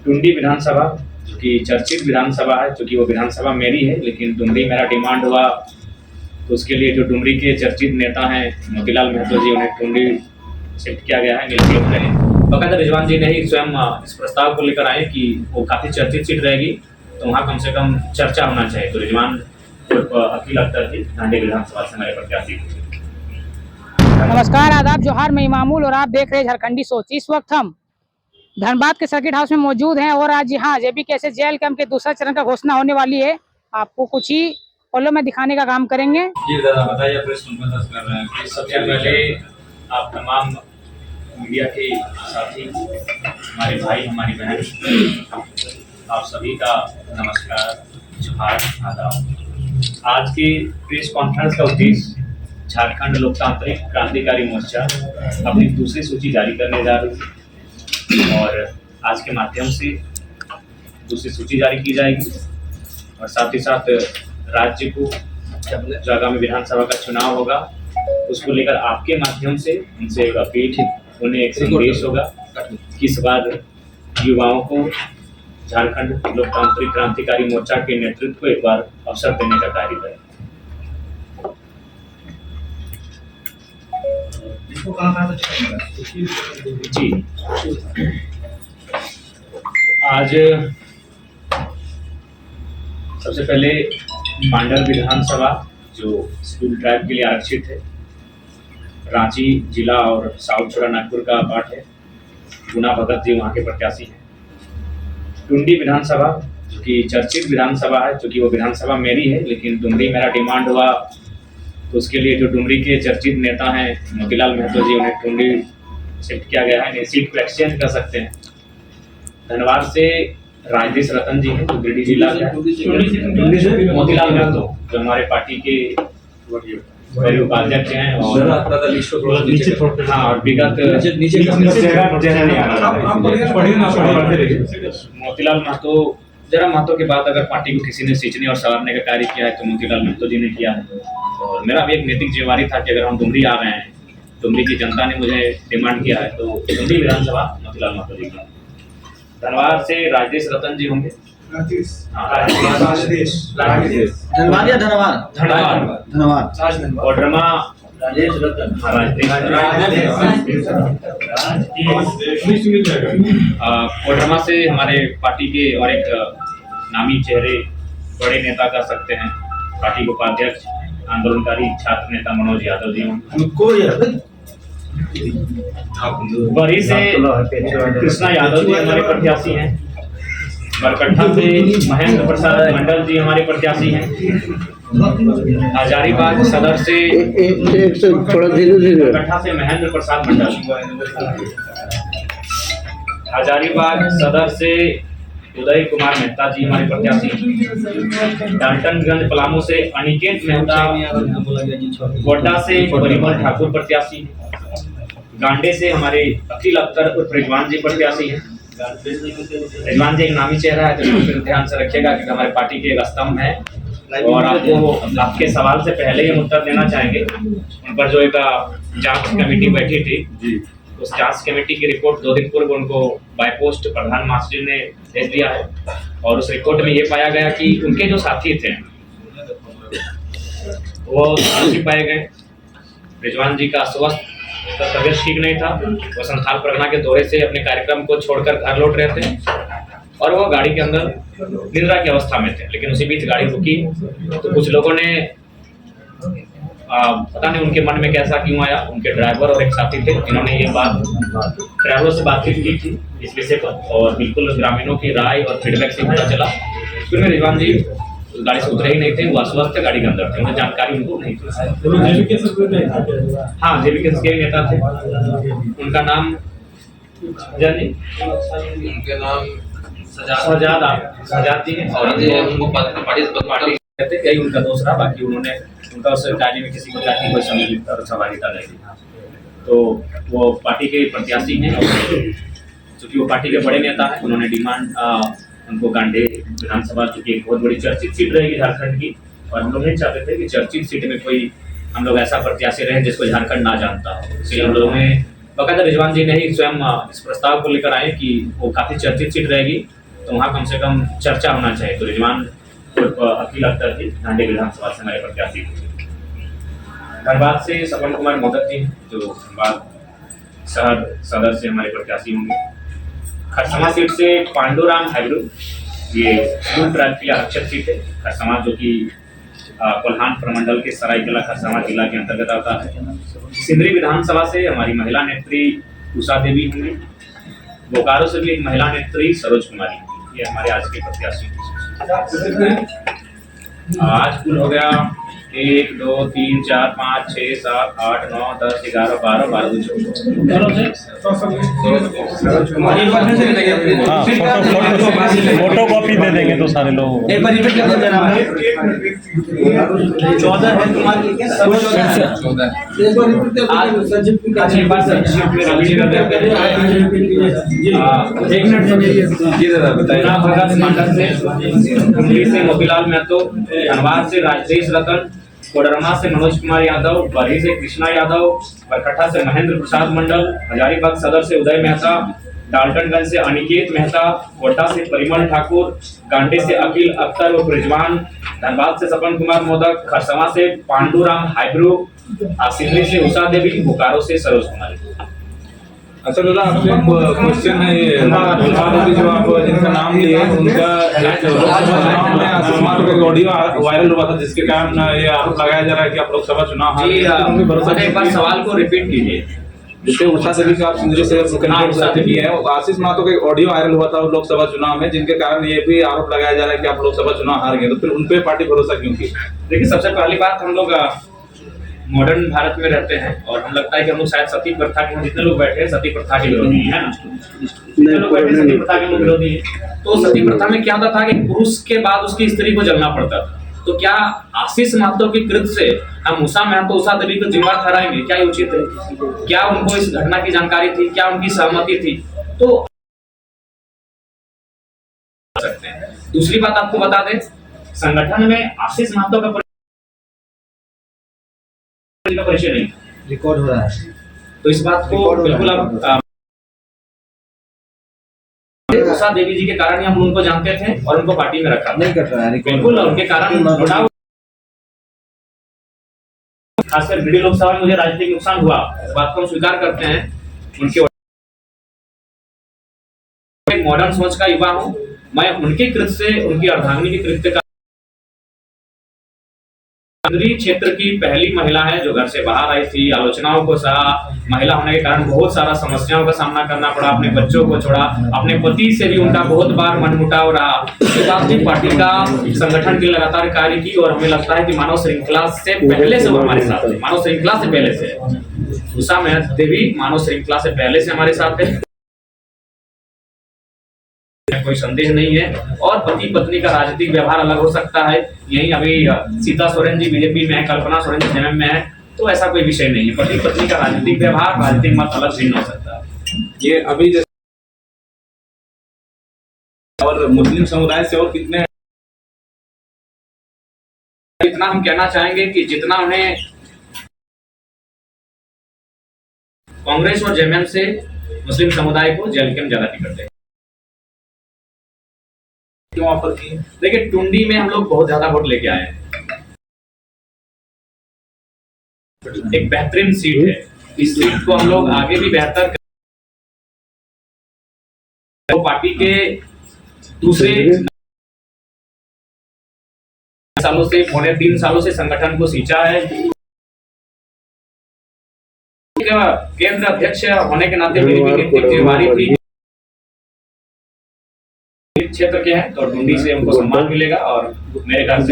टुंडी विधानसभा जो कि चर्चित विधानसभा है, चूँकि वो विधानसभा मेरी है, लेकिन डुमरी मेरा डिमांड हुआ तो उसके लिए जो डुमरी के चर्चित नेता हैं मोतीलाल महतो जी, उन्हें टुंडी शिफ्ट किया गया है। निलंबित रहे बकायदा रिजवान जी ने ही स्वयं इस प्रस्ताव को लेकर आए कि वो काफ़ी चर्चित सीट रहेगी, तो वहाँ कम से कम चर्चा होना चाहिए। तो रिजवान अकील अख्तर जी ढांडी विधानसभा से हमारे प्रत्याशी। नमस्कार, आदाब, जोहार, मैं इमामुल और आप देख रहे हैं झारखंडी सोच। इस वक्त हम धनबाद के सर्किट हाउस में मौजूद हैं और आज यहाँ जेबी कैसे जेल कैंप के दूसरा चरण का घोषणा होने वाली है। आपको कुछ ही पलों में दिखाने का काम करेंगे। जी दादा बताइए, प्रेस कॉन्फ्रेंस कर रहे हैं। सबसे पहले आप तमाम मीडिया के साथी, हमारे भाई, हमारी बहन, आप सभी का नमस्कार, जोहार, आदाब। आज की प्रेस कॉन्फ्रेंस का उद्देश्य झारखंड लोकतांत्रिक क्रांतिकारी मोर्चा अपनी दूसरी सूची जारी करने जा रही है और आज के माध्यम से दूसरी सूची जारी की जाएगी और साथ ही साथ राज्य को जो आगामी विधानसभा का चुनाव होगा उसको लेकर आपके माध्यम से उनसे एक अपील, उन्हें एक संदेश होगा कि इस बार युवाओं को झारखंड लोकतांत्रिक क्रांतिकारी मोर्चा के नेतृत्व को एक बार अवसर देने का कार्य करें। जी, आज सबसे पहले मांडर विधानसभा जो शेड्यूल ट्राइब के लिए आरक्षित है, रांची जिला और साउथ छोड़ा नागपुर का पार्ट है, गुना भगत जी वहाँ के प्रत्याशी हैं। टुंडी विधानसभा जो कि चर्चित विधानसभा है, चूँकि वो विधानसभा मेरी है, लेकिन डुमरी मेरा डिमांड हुआ तो उसके लिए जो डुमरी के चर्चित नेता हैं मोतीलाल महतो जी, उन्हें टुंडी शिफ्ट किया गया है। सीट को एक्सचेंज कर सकते हैं। धनबाद से राजेश रतन जी हैं जो गिरिडीह जिला के, मोतीलाल महतो जो हमारे पार्टी के उपाध्यक्ष हैं और हाँ, विगत मोतीलाल महतो, जरा महतो के बाद अगर पार्टी को किसी ने सींचने और संवारने का कार्य किया है तो मोतीलाल महतो जी ने किया है। और मेरा भी एक नैतिक जिम्मेवारी था कि अगर हम डुमरी आ रहे हैं, डुमरी की जनता ने मुझे डिमांड किया है, तो डुमरी विधानसभा मोतीलाल महतो जी की। धनबाद से राजेश रतन जी होंगे। धनबाद या धनबाद? धनबाद। कोडरमा राजेश रतन, कोडरमा से हमारे पार्टी के और एक नामी चेहरे, बड़े नेता कर सकते हैं, पार्टी के उपाध्यक्ष आंदोलनकारी छात्र नेता मनोज यादव जी होंगे। बरी से कृष्णा यादव जी हमारे प्रत्याशी हैं। बरकट्ठा से महेंद्र प्रसाद मंडल जी हमारे प्रत्याशी हैं। हजारीबाग सदर से बरकट्ठा से महेंद्र प्रसाद मंडल, हजारीबाग सदर से उदय कुमार मेहता जी हमारे प्रत्याशी। डाल्टनगंज पलामू से अनिकेत मेहता, गोड्डा से परिमल ठाकुर प्रत्याशी, गांडे से हमारे अकील अख्तर और रिजवान जी प्रत्याशी हैं। रिजवान जी एक नामी चेहरा है, तो फिर ध्यान से रखिएगा कि हमारे पार्टी के एक स्तंभ है और आपको आपके सवाल से पहले ही हम उत्तर देना चाहेंगे। उन पर जो एक जांच कमेटी बैठी थी, उस जांच कमेटी की रिपोर्ट 2 दिन पूर्व उनको बाय पोस्ट प्रधान मास्टर ने भेज दिया है और उस रिपोर्ट में ये पाया गया कि उनके जो साथी थे वो दोषी पाए गए। रिजवान जी का स्वस्थ तबियत ठीक नहीं था, वो संथाल परगना के दौरे से अपने कार्यक्रम को छोड़कर घर लौट रहे थे और वो गाड़ी के अंदर निद्रा की अवस्था में थे। लेकिन उसी बीच गाड़ी रुकी तो कुछ लोगों ने पता नहीं उनके मन में कैसा क्यों आया, उनके ड्राइवर और एक साथी थे जिन्होंने ये बात ड्राइवर से बातचीत की थी इस विषय पर और बिल्कुल ग्रामीणों की राय और फीडबैक से पता चला। फिर में रिजवान जी उस गाड़ी से उतरे ही नहीं थे, वो अस्वस्थ थे, गाड़ी के अंदर थे, उन्हें जानकारी उनको नहीं थी। हाँ, जेबी के नेता थे, उनका नाम उनके नाम सजाद जी हैं और उनको पार्टी कहते यही उनका दोस्त रहा। बाकी उन्होंने उनका उस कार्य में किसी प्रकार की कोई सम्मिलित और सहभागिता नहीं थी। तो वो पार्टी के प्रत्याशी हैं और चूँकि वो पार्टी के बड़े नेता हैं, उन्होंने डिमांड उनको गांडे विधानसभा चूँकि एक बहुत बड़ी चर्चित सीट रहेगी झारखंड की और हम लोग नहीं चाहते थे कि चर्चित सीट में कोई हम लोग ऐसा प्रत्याशी रहे जिसको झारखंड ना जानता हो। इसलिए हम लोगों ने बकायदा रिजवान जी ने ही स्वयं इस प्रस्ताव को लेकर आए कि वो काफ़ी चर्चित सीट रहेगी तो वहाँ कम से कम चर्चा होना चाहिए। तो रिजवान अकील अख्तर जी ढांडी विधानसभा से हमारे प्रत्याशी थे। धनबाद से सपन कुमार मोदक जी जो धनबाद शहर सदर से हमारे प्रत्याशी होंगे। खरसमा सीट से पांडुराम हाइब्रू, ये शेड्यूल ट्राइब की आरक्षित सीट है। खरसमा जो कि कोल्हान प्रमंडल के सरायकेला खरसावां जिला के अंतर्गत आता है। सिंदरी विधानसभा से हमारी महिला नेत्री उषा देवी होंगी। बोकारो से भी एक महिला नेत्री सरोज कुमारी होंगी। ये हमारे आज के प्रत्याशी। आज कुल हो गया 1 2 3 4 5 6 7 8 9 10 11 12 12 फोटो कॉपी दे देंगे तो सारे लोग। एक बार रिपीट कर देना है। 14 है तुम्हारी क्या? 14 एक बार रिपीट कर आज संजीव की आज एक बार संजीव में रवि एक मिनट ये दादा बताइए। भगत मंडल से दिल्ली से मोतीलाल महतो, धनबाद से राजेश रतन, कोडरमा से मनोज कुमार यादव, बरही से कृष्णा यादव, बरकट्ठा से महेंद्र प्रसाद मंडल, हजारीबाग सदर से उदय मेहता, डाल्टनगंज से अनिकेत मेहता, कोटा से परिमल ठाकुर, गांडी से अकील अख्तर और रिजवान, धनबाद से सपन कुमार मोदक, खरसवा से पांडुराम हाइब्रू, सिंदरी से उषा देवी, बोकारो से सरोज कुमारी। अच्छा दादा, आपसे क्वेश्चन है ये जो आप जिनका नाम लिए उनका लोकसभा चुनाव में ऑडियो वायरल हुआ था जिसके कारण ये आरोप लगाया जा रहा है कि आप लोकसभा चुनाव हार गए। एक बार सवाल को रिपीट कीजिए। जैसे उषा देवी का आप सिंदरी से कैंडिडेट है, आशीष महतो का ऑडियो वायरल हुआ था लोकसभा चुनाव में जिनके कारण ये भी आरोप लगाया जा रहा है कि आप लोकसभा चुनाव हार गए, तो फिर उन पे पार्टी भरोसा क्यों की? देखिए, सबसे पहली बात, हम लोग मॉडर्न भारत में रहते हैं और हम लगता है कि हम लोग शायद सती प्रथा के, जितने लोग बैठे हैं सती प्रथा के विरोधी है ना, जितने लोग बैठे हैं सती प्रथा के लोग विरोधी हैं। तो सती प्रथा में क्या होता था कि पुरुष के बाद उसकी स्त्री को जलना पड़ता था। तो क्या आशीष महतो की कृत्य से हम उषा महतो उषा देवी को जिम्मेदार ठहराएंगे? क्या ये उचित है? क्या उनको इस घटना की जानकारी थी? क्या उनकी सहमति थी? तो सकते हैं। दूसरी बात आपको बता दें, संगठन में आशीष महतो का परिचय नहीं रिकॉर्ड हो रहा है, तो इस बात को बिल्कुल आप उषा देवी जी के कारण ही हम उनको जानते थे और उनको पार्टी में रखा नहीं कर रहा है बिल्कुल उनके कारण। खासकर बीडी लोकसभा में मुझे राजनीतिक नुकसान हुआ, इस बात को हम स्वीकार करते हैं। उनके एक मॉडर्न सोच का युवा हूं मैं, उनके कृत्य से, उनकी अर्धांगिनी के कृत्य का, सिंदरी क्षेत्र की पहली महिला है जो घर से बाहर आई थी, आलोचनाओं को सहा, महिला होने के कारण बहुत सारा समस्याओं का सामना करना पड़ा, अपने बच्चों को छोड़ा, अपने पति से भी उनका बहुत बार मनमुटाव रहा। उसके बाद भी पार्टी का संगठन की लगातार कार्य की और हमें लगता है कि मानव श्रृंखला से पहले से वो हमारे साथ है, मानव श्रृंखला से पहले से। उषा देवी मानव श्रृंखला से पहले से हमारे साथ है, कोई संदेह नहीं है। और पति पत्नी का राजनीतिक व्यवहार अलग हो सकता है, यही अभी सीता सोरेन जी बीजेपी में है, कल्पना सोरेन जी जेएमएम में है, तो ऐसा कोई विषय नहीं है। पति पत्नी का राजनीतिक व्यवहार, राजनीतिक मत अलग भिन्न हो सकता है। ये अभी जैसे और मुस्लिम समुदाय से और कितने, इतना हम कहना चाहेंगे कि जितना उन्हें कांग्रेस और जेएमएम से मुस्लिम समुदाय को जेएलके में ज्यादा टिकट है। क्यों ऑफर की? देखिए, टुंडी में हम लोग बहुत ज्यादा वोट लेके आए हैं, एक बेहतरीन सीट है, इस सीट को हम लोग आगे भी बेहतर तो पार्टी के दूसरे सालों से, 3.5 सालों से संगठन को सींचा है। केंद्र अध्यक्ष होने के नाते मेरी भी जिम्मेदारी थी, क्षेत्र के हैं तो टुंडी से उनको सम्मान मिलेगा और मेरे घर से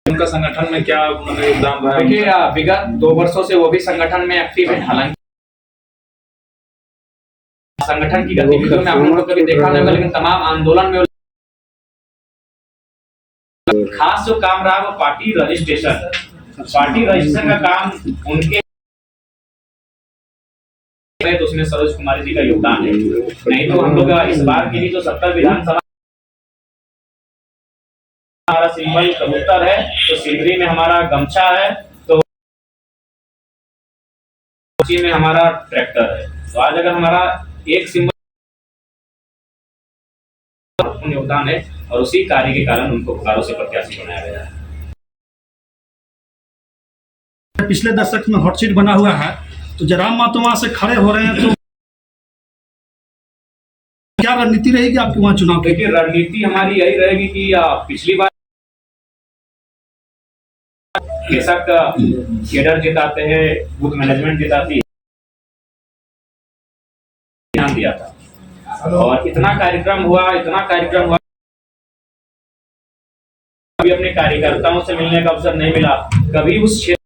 उनका संगठन में क्या योगदान रहा है? देखिए, विगत 2 वर्षों से वो भी संगठन में एक्टिव है। हालांकि संगठन की गतिविधियों में आप लोगों को कभी देखा नहीं होगा, लेकिन तमाम आंदोलन में खास जो काम रहा वो पार्टी रजिस्ट्रेशन का काम उनके, तो उसमें सरोज कुमारी जी का योगदान है। नहीं तो हम लोग इस बार की जो 70 विधानसभा, हमारा सिंबल कबूतर है, तो सिंदरी में हमारा गमछा है, तो कोची में हमारा ट्रैक्टर है। तो आज अगर हमारा एक सिंबल महत्वपूर्ण योगदान है और उसी कार्य के कारण उनको बोकारो से प्रत्याशी बनाया गया है। पिछले दशक में हॉट सीट बना हुआ है, तो जयराम मातो वहां से खड़े हो रहे हैं, तो क्या रणनीति रहेगी आपके वहां चुनाव की? देखिए, रणनीति हमारी यही रहेगी कि पिछली बार बेशक केडर जिताते हैं, बूथ मैनेजमेंट जिताती है, ध्यान दिया था और इतना कार्यक्रम हुआ कभी अपने कार्यकर्ताओं से मिलने का अवसर नहीं मिला, कभी उस क्षेत्र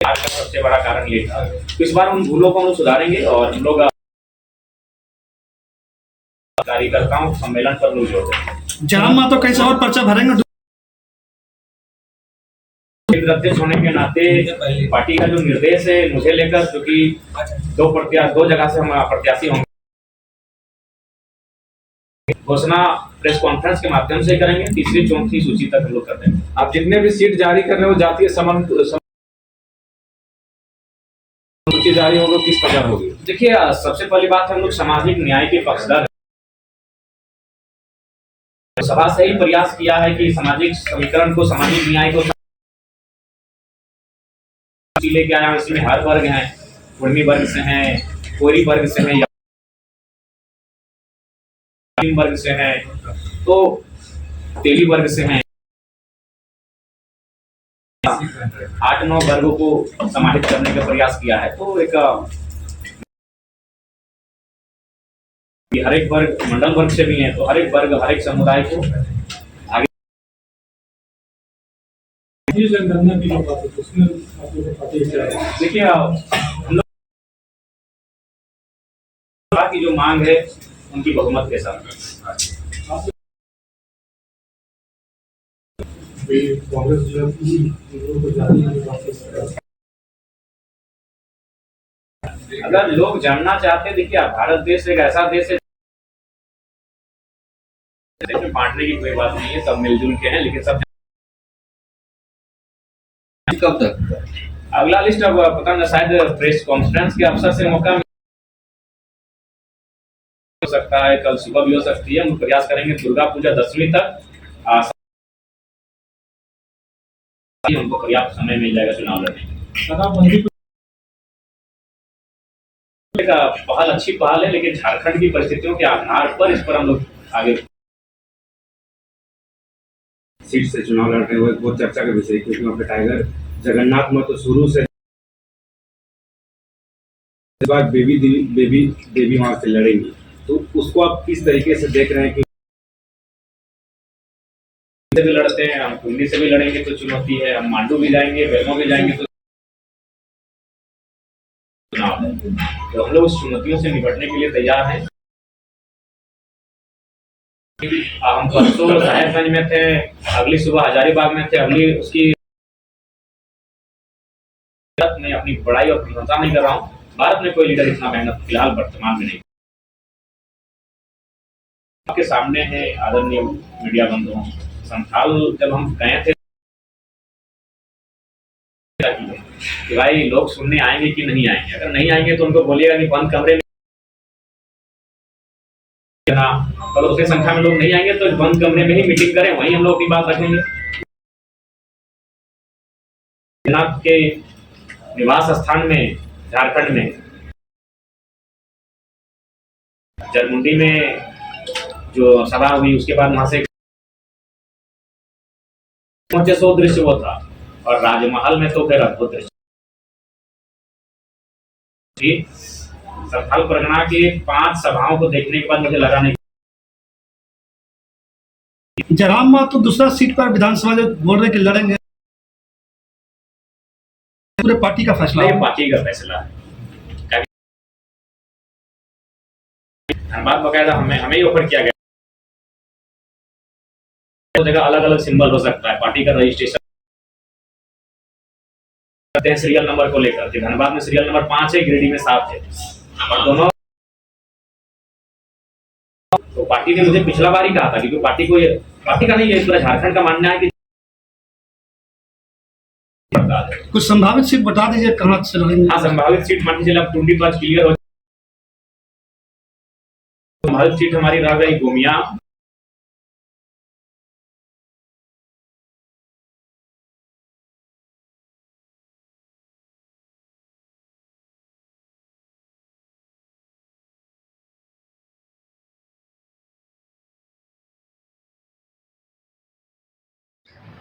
का सबसे बड़ा कारण ये था। तो इस बार उन भूलों को हम सुधारेंगे और हम लोग कार्यकर्ताओं सम्मेलन पर लोग जोड़ देंगे। जयराम मातो कैसे और पर्चा भरेंगे? अध्यक्ष होने के नाते पार्टी का जो निर्देश है मुझे लेकर, क्योंकि दो जगह से हम प्रत्याशी होंगे, घोषणा प्रेस कॉन्फ्रेंस के माध्यम से करेंगे, तीसरी चौथी सूची तक हम लोग कर देंगे। आप जितने भी सीट जारी कर रहे हो जातीय सूची जारी होगी, किस प्रकार होगी? देखिए, सबसे पहली बात है हम लोग सामाजिक न्याय के पक्षधर हैं। सभा से ही प्रयास किया है कि सामाजिक समीकरण को, सामाजिक न्याय को लेके आया। इसमें हर वर्ग हैं, कुर्मी वर्ग से हैं, कोरी वर्ग से हैं, वर्ग से हैं, तो तेली वर्ग से हैं, 8-9 वर्गों को समाहित करने का प्रयास किया है। तो एक हर एक वर्ग मंडल वर्ग से भी है, तो हर एक वर्ग, हर एक समुदाय को आगे। देखिए, हम लोग की जो मांग है उनकी बहुमत के साथ अगर लोग जानना चाहते हैं, देखिए भारत देश एक ऐसा देश है में बांटने की कोई बात नहीं है, सब मिलजुल के हैं, लेकिन सब कब तक अगला लिस्ट अब पता न, शायद प्रेस कॉन्फ्रेंस के अवसर से मौका हो सकता है, कल सुबह भी हो सकती है। हम प्रयास करेंगे दुर्गा पूजा 10वीं तक हमको पर्याप्त समय मिल जाएगा चुनाव लड़ने का। पहल अच्छी पहल है, लेकिन झारखंड की परिस्थितियों के आधार पर इस पर हम लोग आगे सीट से चुनाव लड़ रहे हुए बहुत चर्चा का विषय, क्योंकि वहाँ पे टाइगर जगन्नाथ में तो शुरू से इस बार बेबी वहां से लड़ेंगी, तो उसको आप किस तरीके से देख रहे हैं? कि से भी लड़ते हैं, हम कुंडी से भी लड़ेंगे तो चुनौती है, हम मांडू भी जाएंगे, बेलमो भी जाएंगे तो चुनाव है। तो हम लोग उस चुनौतियों से निपटने के लिए तैयार हैं। हम परसों साहेबगंज में थे, अगली सुबह हजारीबाग में थे, अगली उसकी मैं अपनी बड़ाई और प्रशंसा नहीं कर रहा हूँ। भारत में कोई लीडर इतना मेहनत फिलहाल वर्तमान में नहीं। आपके सामने है आदरणीय मीडिया बंधुओं, संथाल जब हम गए थे कि भाई लोग सुनने आएंगे कि नहीं आएंगे, अगर नहीं आएंगे तो उनको बोलिएगा कि बंद कमरे में ना, तो उतनी संख्या में लोग नहीं आएंगे तो बंद कमरे में ही मीटिंग करें, वहीं हम लोग अपनी बात रखेंगे। जनाब के निवास स्थान में झारखंड में जरमुंडी में जो सभा हुई, उसके बाद वहां से सो दृश्य वो था, और राजमहल में तो फिर अद्भुत दृश्य। संथाल परगना के 5 सभाओं को देखने के बाद मुझे लगा नहीं। जयराम मातो दूसरा सीट पर विधानसभा जो बोल रहे कि लड़ेंगे, पूरे पार्टी का फैसला है? पार्टी का फैसला है। धनबाद बकायदा हमें ही ऑफर किया गया, तो जगह अलग अलग सिंबल हो सकता है, पार्टी का रजिस्ट्रेशन करते हैं सीरियल नंबर को लेकर। धनबाद में सीरियल नंबर 5 है, गिरिडीह में 7 है, और दोनों तो पार्टी ने मुझे पिछला बार ही कहा था, क्योंकि पार्टी का नहीं है, पूरा झारखंड का मानना है कि कुछ संभावित सीट बता दीजिए कहाँ से लड़ेंगे। हाँ, संभावित सीट मान लीजिए अब टुंडी तो आज क्लियर हो, संभावित सीट हमारी रह गई गोमिया।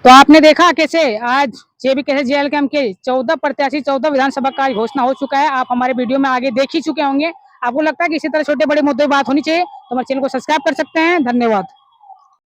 तो आपने देखा कैसे आज जेबी कैसे जेएल कैंप के 14 प्रत्याशी 14 विधानसभा का घोषणा हो चुका है। आप हमारे वीडियो में आगे देख ही चुके होंगे। आपको लगता है कि इसी तरह छोटे बड़े मुद्दे बात होनी चाहिए तो हमारे चैनल को सब्सक्राइब कर सकते हैं। धन्यवाद।